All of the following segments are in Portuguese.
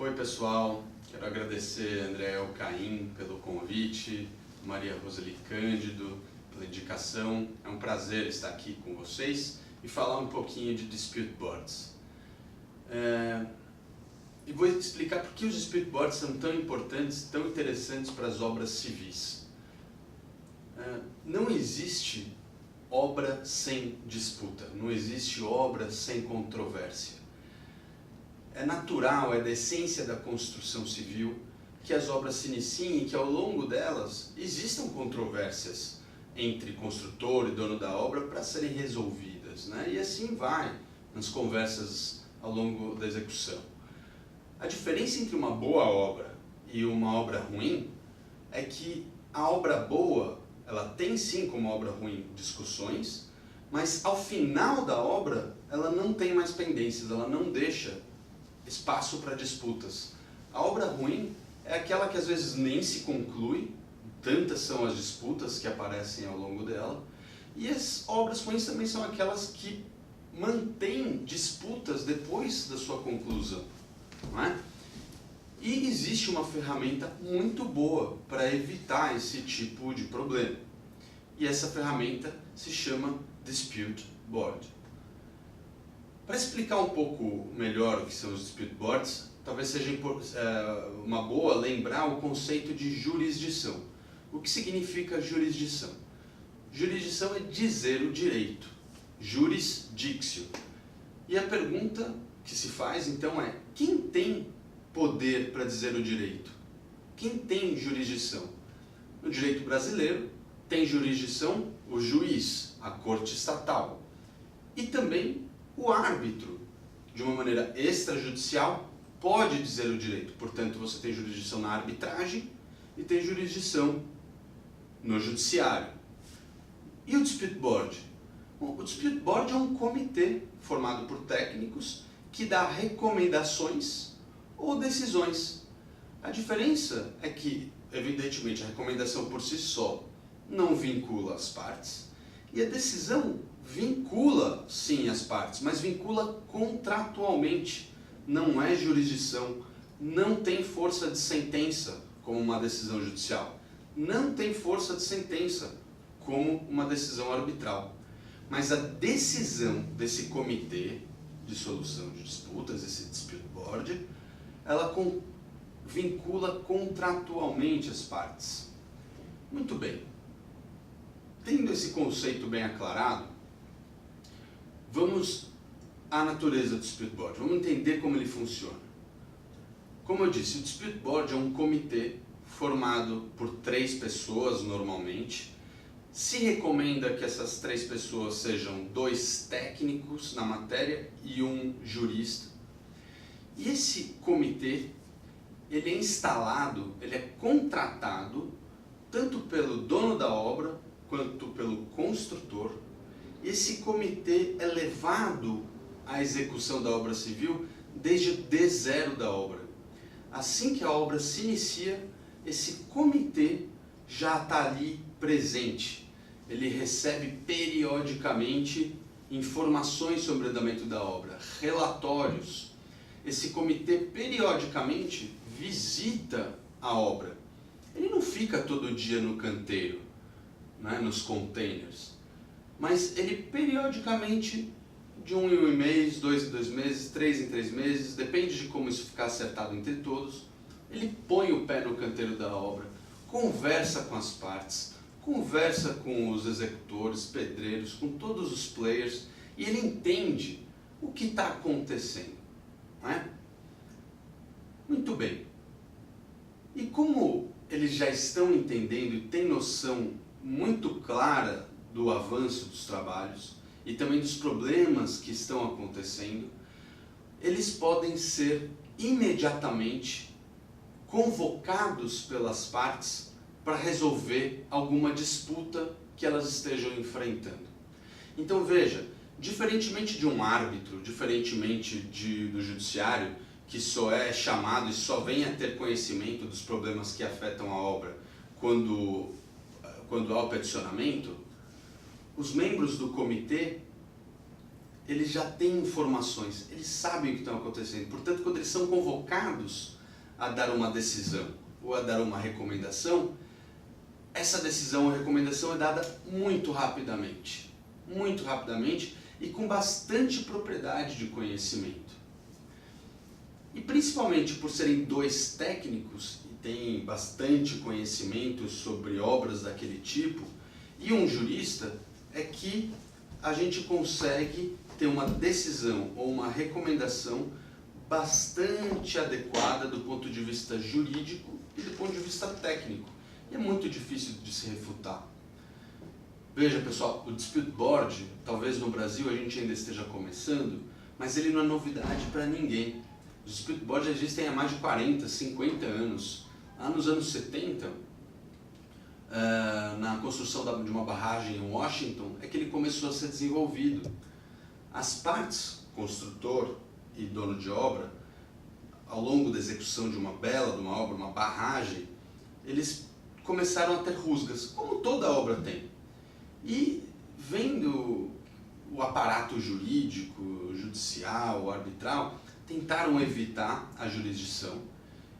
Oi pessoal, quero agradecer André Caim pelo convite, Maria Roseli Cândido pela indicação. É um prazer estar aqui com vocês e falar um pouquinho de Dispute Boards. E vou explicar por que os Dispute Boards são tão importantes, tão interessantes para as obras civis. Não existe obra sem disputa, não existe obra sem controvérsia. É natural, é da essência da construção civil que as obras se iniciem e que ao longo delas existam controvérsias entre construtor e dono da obra para serem resolvidas, né? E assim vai nas conversas ao longo da execução. A diferença entre uma boa obra e uma obra ruim é que a obra boa, ela tem sim como obra ruim discussões, mas ao final da obra ela não tem mais pendências, ela não deixa espaço para disputas. A obra ruim é aquela que às vezes nem se conclui, tantas são as disputas que aparecem ao longo dela, e as obras ruins também são aquelas que mantêm disputas depois da sua conclusão, não é? E existe uma ferramenta muito boa para evitar esse tipo de problema, e essa ferramenta se chama Dispute Board. Para explicar um pouco melhor o que são os Dispute Boards, talvez seja uma boa lembrar o conceito de jurisdição. O que significa jurisdição? Jurisdição é dizer o direito, jurisdictio. E a pergunta que se faz então é: quem tem poder para dizer o direito? Quem tem jurisdição? No direito brasileiro, tem jurisdição o juiz, a corte estatal, e também o árbitro, de uma maneira extrajudicial, pode dizer o direito. Portanto, você tem jurisdição na arbitragem e tem jurisdição no judiciário. E o Dispute Board? Bom, o Dispute Board é um comitê formado por técnicos que dá recomendações ou decisões. A diferença é que, evidentemente, a recomendação por si só não vincula as partes, e a decisão vincula sim as partes, mas vincula contratualmente, não é jurisdição, não tem força de sentença como uma decisão judicial, não tem força de sentença como uma decisão arbitral. Mas a decisão desse comitê de solução de disputas, esse Dispute Board, ela vincula contratualmente as partes. Muito bem. Tendo esse conceito bem aclarado, vamos à natureza do Dispute Board, vamos entender como ele funciona. Como eu disse, o Dispute Board é um comitê formado por 3 pessoas normalmente. Se recomenda que essas 3 pessoas sejam 2 técnicos na matéria e 1 jurista. E esse comitê, ele é instalado, ele é contratado tanto pelo dono da obra quanto pelo construtor. Esse comitê é levado à execução da obra civil desde o D0 da obra. Assim que a obra se inicia, esse comitê já está ali presente. Ele recebe periodicamente informações sobre o andamento da obra, relatórios. Esse comitê periodicamente visita a obra. Ele não fica todo dia no canteiro, né, nos containers, mas ele periodicamente, de 1 em 1 mês, 2 em 2 meses, 3 em 3 meses, depende de como isso ficar acertado entre todos, ele põe o pé no canteiro da obra, conversa com as partes, conversa com os executores, pedreiros, com todos os players, e ele entende o que está acontecendo, não é? Muito bem. E como eles já estão entendendo e têm noção muito clara do avanço dos trabalhos e também dos problemas que estão acontecendo, eles podem ser imediatamente convocados pelas partes para resolver alguma disputa que elas estejam enfrentando. Então veja, diferentemente de um árbitro, diferentemente do judiciário, que só é chamado e só vem a ter conhecimento dos problemas que afetam a obra quando há o peticionamento, os membros do comitê, eles já têm informações, eles sabem o que está acontecendo. Portanto, quando eles são convocados a dar uma decisão ou a dar uma recomendação, essa decisão ou recomendação é dada muito rapidamente e com bastante propriedade de conhecimento. E principalmente por serem dois técnicos e têm bastante conhecimento sobre obras daquele tipo, e um jurista, é que a gente consegue ter uma decisão ou uma recomendação bastante adequada do ponto de vista jurídico e do ponto de vista técnico. E é muito difícil de se refutar. Veja, pessoal, o Dispute Board, talvez no Brasil a gente ainda esteja começando, mas ele não é novidade para ninguém. Os Dispute Board existem há mais de 40, 50 anos. Lá nos anos 70, na construção de uma barragem em Washington, é que ele começou a ser desenvolvido. As partes, construtor e dono de obra, ao longo da execução de uma obra, uma barragem, eles começaram a ter rusgas, como toda obra tem. E vendo o aparato jurídico, judicial, arbitral, tentaram evitar a jurisdição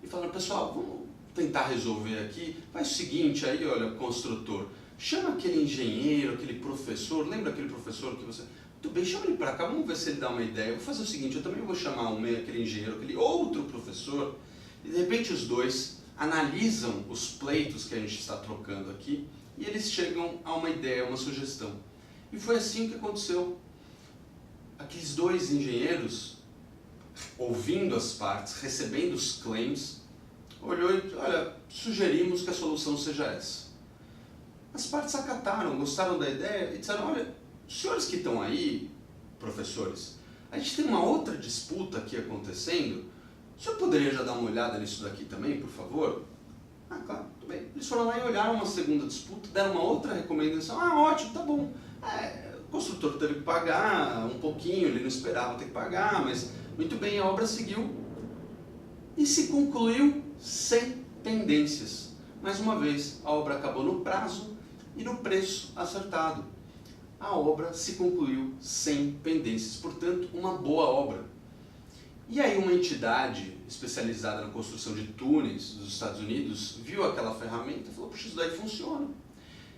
e falaram, pessoal, vamos tentar resolver aqui, faz o seguinte, aí olha, construtor, chama aquele engenheiro, aquele professor, lembra aquele professor que você... Muito bem, chama ele para cá, vamos ver se ele dá uma ideia. Eu vou fazer o seguinte, eu também vou chamar aquele engenheiro, aquele outro professor, e de repente os dois analisam os pleitos que a gente está trocando aqui e eles chegam a uma ideia, uma sugestão. E foi assim que aconteceu. Aqueles dois engenheiros, ouvindo as partes, recebendo os claims, olhou e, olha, sugerimos que a solução seja essa. As partes acataram, gostaram da ideia e disseram, olha, os senhores que estão aí, professores, a gente tem uma outra disputa aqui acontecendo, o senhor poderia já dar uma olhada nisso daqui também, por favor? Ah, claro, tudo bem. Eles foram lá e olharam uma segunda disputa, deram uma outra recomendação, ah, ótimo, tá bom. O construtor teve que pagar um pouquinho, ele não esperava ter que pagar, mas muito bem, a obra seguiu e se concluiu sem pendências. Mais uma vez, a obra acabou no prazo e no preço acertado. A obra se concluiu sem pendências, portanto, uma boa obra. E aí uma entidade especializada na construção de túneis dos Estados Unidos viu aquela ferramenta e falou, puxa, isso daí funciona.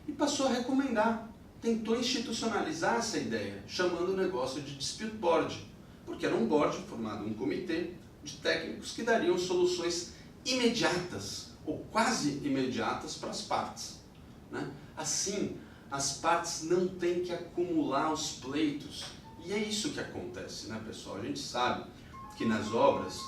E passou a recomendar, tentou institucionalizar essa ideia, chamando o negócio de Dispute Board, porque era um board formado, um comitê de técnicos que dariam soluções imediatas, ou quase imediatas, para as partes. Né? Assim, as partes não têm que acumular os pleitos. E é isso que acontece, né, pessoal? A gente sabe que nas obras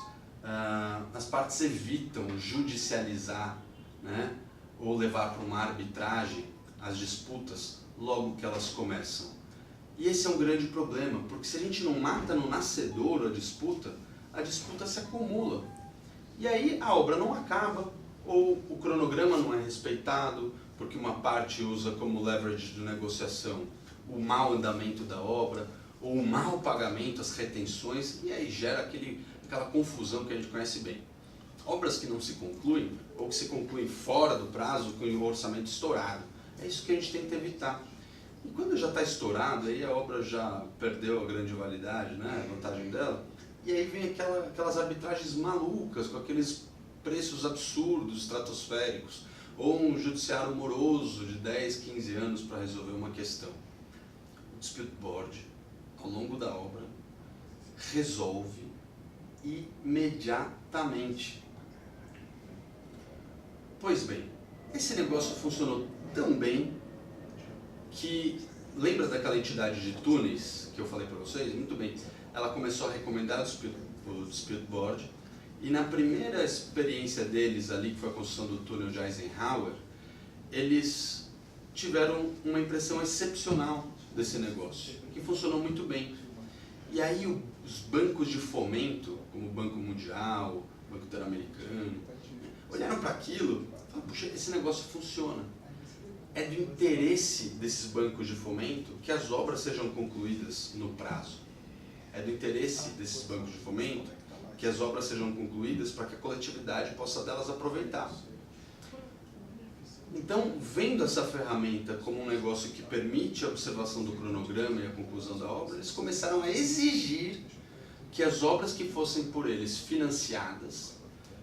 as partes evitam judicializar, né, ou levar para uma arbitragem as disputas logo que elas começam. E esse é um grande problema, porque se a gente não mata no nascedouro a disputa se acumula. E aí a obra não acaba, ou o cronograma não é respeitado, porque uma parte usa como leverage de negociação o mau andamento da obra, ou o mau pagamento, as retenções, e aí gera aquela confusão que a gente conhece bem. Obras que não se concluem, ou que se concluem fora do prazo, com o orçamento estourado. É isso que a gente tenta evitar. E quando já está estourado, aí a obra já perdeu a grande validade, né, a vantagem dela, e aí vem aquelas arbitragens malucas, com aqueles preços absurdos, estratosféricos, ou um judiciário moroso de 10, 15 anos para resolver uma questão. O Dispute Board, ao longo da obra, resolve imediatamente. Pois bem, esse negócio funcionou tão bem que, lembra daquela entidade de túneis que eu falei para vocês? Muito bem, ela começou a recomendar o Dispute Board, e na primeira experiência deles ali, que foi a construção do túnel de Eisenhower, eles tiveram uma impressão excepcional desse negócio, que funcionou muito bem. E aí os bancos de fomento, como o Banco Mundial, o Banco Interamericano, olharam para aquilo e falaram, puxa, esse negócio funciona. É do interesse desses bancos de fomento que as obras sejam concluídas no prazo. É do interesse desses bancos de fomento que as obras sejam concluídas para que a coletividade possa delas aproveitar. Então, vendo essa ferramenta como um negócio que permite a observação do cronograma e a conclusão da obra, eles começaram a exigir que as obras que fossem por eles financiadas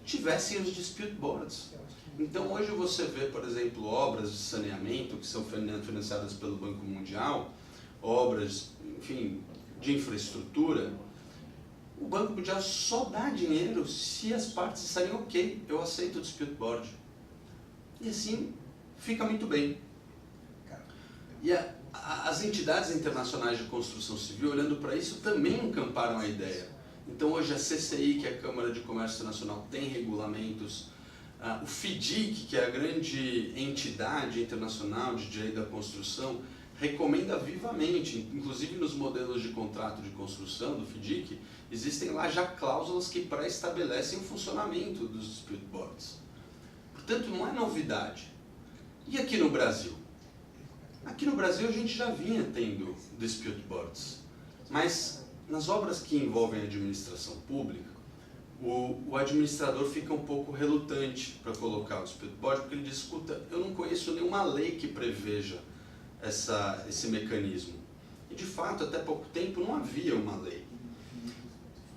tivessem os dispute boards. Então hoje você vê, por exemplo, obras de saneamento que são financiadas pelo Banco Mundial, obras, enfim, de infraestrutura. O Banco Mundial só dá dinheiro se as partes disserem ok, eu aceito o dispute board. E assim fica muito bem. E as entidades internacionais de construção civil, olhando para isso, também encamparam a ideia. Então hoje a CCI, que é a Câmara de Comércio Internacional, tem regulamentos. O FDIC, que é a grande entidade internacional de direito da construção, recomenda vivamente, inclusive nos modelos de contrato de construção do FDIC, existem lá já cláusulas que pré-estabelecem o funcionamento dos dispute boards. Portanto, não é novidade. E aqui no Brasil? Aqui no Brasil a gente já vinha tendo dispute boards, mas nas obras que envolvem a administração pública, o administrador fica um pouco relutante para colocar o dispute board, porque ele diz, escuta, eu não conheço nenhuma lei que preveja esse mecanismo. E de fato, até pouco tempo não havia uma lei.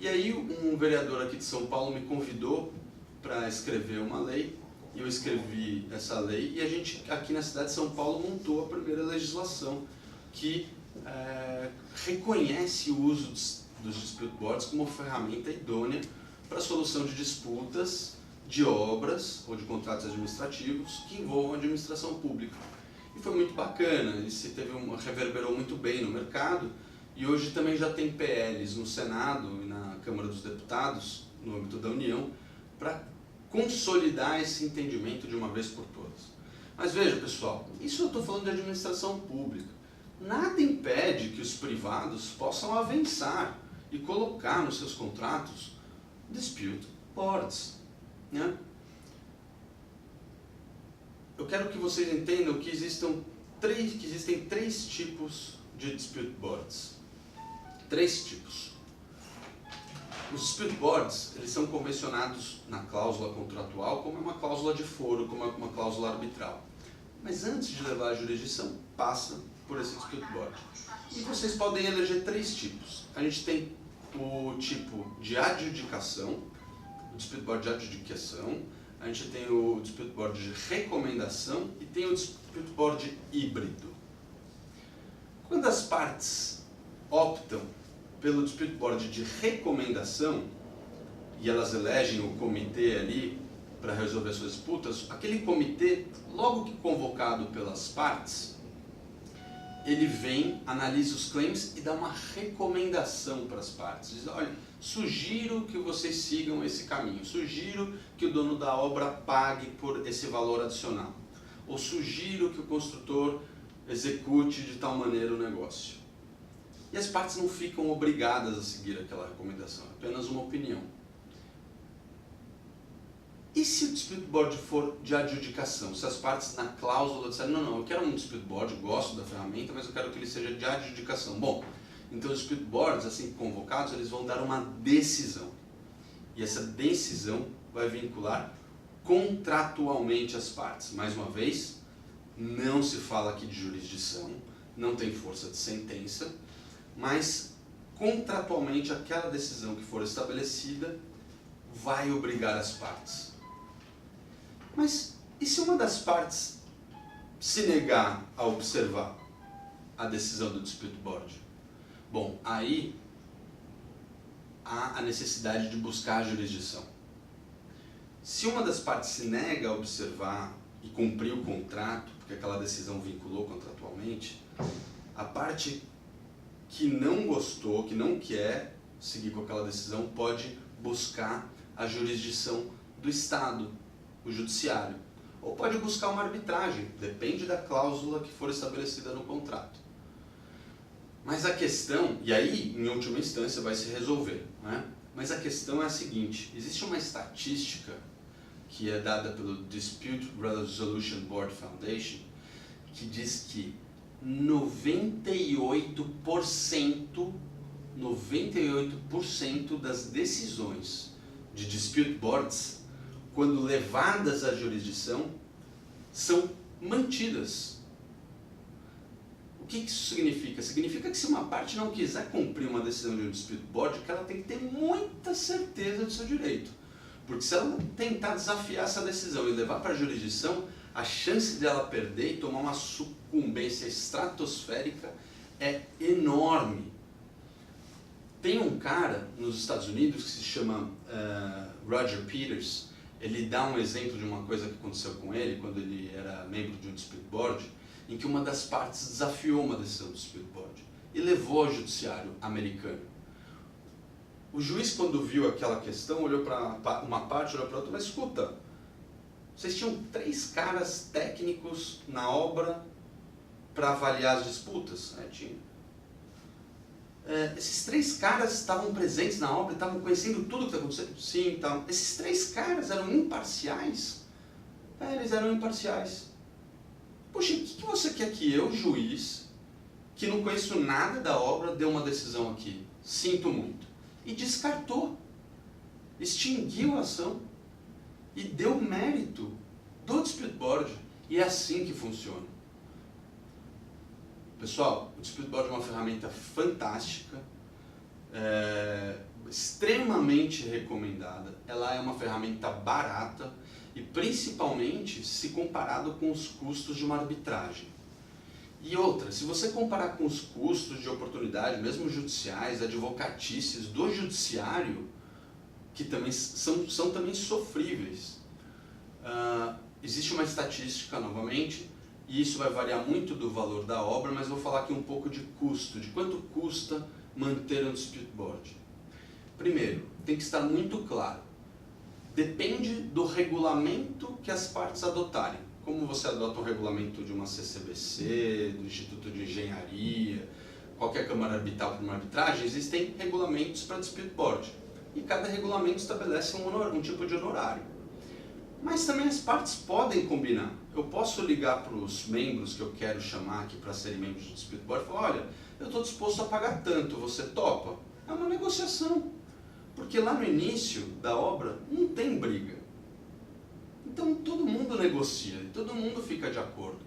E aí um vereador aqui de São Paulo me convidou para escrever uma lei, e eu escrevi essa lei, e a gente aqui na cidade de São Paulo montou a primeira legislação que reconhece o uso dos dispute boards como ferramenta idônea para a solução de disputas de obras ou de contratos administrativos que envolvam a administração pública. E foi muito bacana, reverberou muito bem no mercado, e hoje também já tem PLs no Senado e na Câmara dos Deputados, no âmbito da União, para consolidar esse entendimento de uma vez por todas. Mas veja, pessoal, isso eu estou falando de administração pública. Nada impede que os privados possam avançar e colocar nos seus contratos dispute boards, né? Eu quero que vocês entendam que existem três tipos de dispute boards. Três tipos. Os dispute boards, eles são convencionados na cláusula contratual como uma cláusula de foro, como uma cláusula arbitral. Mas antes de levar à jurisdição, passa por esse dispute board. E vocês podem eleger três tipos. A gente tem o tipo de adjudicação, o dispute board de adjudicação, a gente tem o dispute board de recomendação e tem o dispute board híbrido. Quando as partes optam pelo dispute board de recomendação e elas elegem o comitê ali para resolver suas disputas, aquele comitê, logo que convocado pelas partes, ele vem, analisa os claims e dá uma recomendação para as partes. Diz, olha, sugiro que vocês sigam esse caminho, sugiro que o dono da obra pague por esse valor adicional, ou sugiro que o construtor execute de tal maneira o negócio. E as partes não ficam obrigadas a seguir aquela recomendação, é apenas uma opinião. E se o dispute board for de adjudicação? Se as partes na cláusula disserem, não, eu quero um dispute board, gosto da ferramenta, mas eu quero que ele seja de adjudicação. Bom, então os dispute boards, assim convocados, eles vão dar uma decisão. E essa decisão vai vincular contratualmente as partes. Mais uma vez, não se fala aqui de jurisdição, não tem força de sentença, mas contratualmente aquela decisão que for estabelecida vai obrigar as partes. Mas e se uma das partes se negar a observar a decisão do dispute board? Bom, aí há a necessidade de buscar a jurisdição. Se uma das partes se nega a observar e cumprir o contrato, porque aquela decisão vinculou contratualmente, a parte que não gostou, que não quer seguir com aquela decisão, pode buscar a jurisdição do Estado, o judiciário, ou pode buscar uma arbitragem, depende da cláusula que for estabelecida no contrato. Mas a questão, e aí em última instância vai se resolver, né? Mas a questão é a seguinte, existe uma estatística que é dada pelo Dispute Resolution Board Foundation, que diz que 98% das decisões de dispute boards, quando levadas à jurisdição, são mantidas. O que isso significa? Significa que se uma parte não quiser cumprir uma decisão de um dispute board, que ela tem que ter muita certeza do seu direito. Porque se ela tentar desafiar essa decisão e levar para a jurisdição, a chance dela perder e tomar uma sucumbência estratosférica é enorme. Tem um cara nos Estados Unidos que se chama Roger Peters. Ele dá um exemplo de uma coisa que aconteceu com ele quando ele era membro de um dispute board, em que uma das partes desafiou uma decisão do dispute board e levou ao judiciário americano. O juiz, quando viu aquela questão, olhou para uma parte, olhou para outra, mas escuta, vocês tinham 3 caras técnicos na obra para avaliar as disputas? Tinha. Esses 3 caras estavam presentes na obra, estavam conhecendo tudo o que está acontecendo? Sim, estavam. Esses 3 caras eram imparciais? Eles eram imparciais. Poxa, o que você quer que eu, juiz, que não conheço nada da obra, dê uma decisão aqui? Sinto muito. E descartou, extinguiu a ação e deu mérito do dispute board. E é assim que funciona. Pessoal, o dispute board é uma ferramenta fantástica, extremamente recomendada. Ela é uma ferramenta barata e principalmente se comparado com os custos de uma arbitragem. E outra, se você comparar com os custos de oportunidade, mesmo judiciais, advocatícios do judiciário, que também são também sofríveis. Existe uma estatística, novamente, e isso vai variar muito do valor da obra, mas vou falar aqui um pouco de custo, de quanto custa manter um dispute board. Primeiro, tem que estar muito claro. Depende do regulamento que as partes adotarem. Como você adota um regulamento de uma CCBC, do Instituto de Engenharia, qualquer câmara arbitral para uma arbitragem, existem regulamentos para dispute board. E cada regulamento estabelece um tipo de honorário. Mas também as partes podem combinar. Eu posso ligar para os membros que eu quero chamar aqui para serem membros do dispute board e falar, olha, eu estou disposto a pagar tanto, você topa? É uma negociação. Porque lá no início da obra não tem briga. Então todo mundo negocia, todo mundo fica de acordo.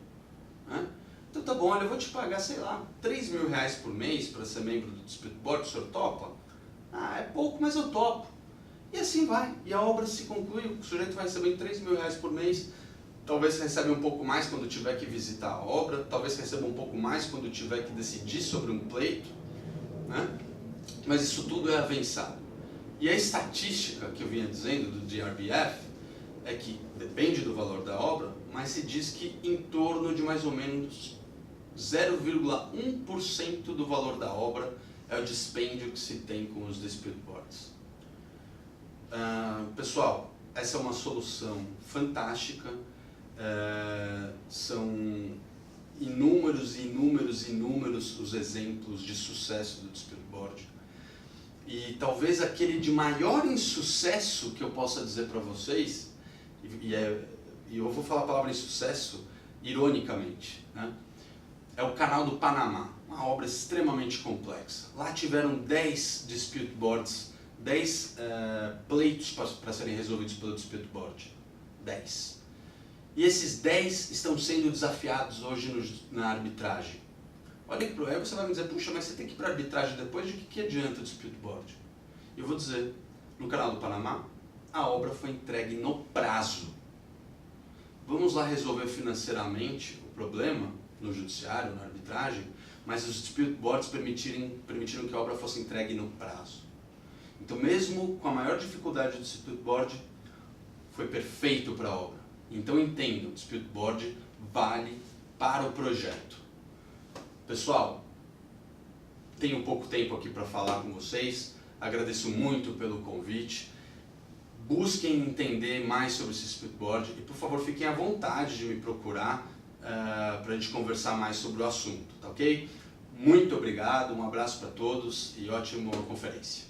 Né? Então tá bom, olha, eu vou te pagar, sei lá, R$3.000 por mês para ser membro do dispute board, o senhor topa? É pouco, mas eu topo. E assim vai, e a obra se conclui, o sujeito vai recebendo R$3.000 por mês, talvez receba um pouco mais quando tiver que visitar a obra, talvez receba um pouco mais quando tiver que decidir sobre um pleito, né? Mas isso tudo é avançado. E a estatística que eu vinha dizendo do DRBF é que depende do valor da obra, mas se diz que em torno de mais ou menos 0,1% do valor da obra é o dispêndio que se tem com os dispute boards. Pessoal, essa é uma solução fantástica. São inúmeros os exemplos de sucesso do dispute board. E talvez aquele de maior insucesso que eu possa dizer para vocês, e eu vou falar a palavra insucesso ironicamente, né? É o Canal do Panamá, uma obra extremamente complexa. Lá tiveram 10 dispute boards, 10 pleitos para serem resolvidos pelo dispute board. 10. E esses 10 estão sendo desafiados hoje na arbitragem. Olha que aí você vai me dizer, puxa, mas você tem que ir para a arbitragem depois, de que adianta o dispute board? Eu vou dizer, no Canal do Panamá, a obra foi entregue no prazo. Vamos lá resolver financeiramente o problema no judiciário, na arbitragem, mas os dispute boards permitiram que a obra fosse entregue no prazo. Então, mesmo com a maior dificuldade do dispute board, foi perfeito para a obra. Então, entenda, o dispute board vale para o projeto. Pessoal, tenho pouco tempo aqui para falar com vocês, agradeço muito pelo convite. Busquem entender mais sobre esse dispute board e, por favor, fiquem à vontade de me procurar para a gente conversar mais sobre o assunto, tá ok? Muito obrigado, um abraço para todos e ótima conferência.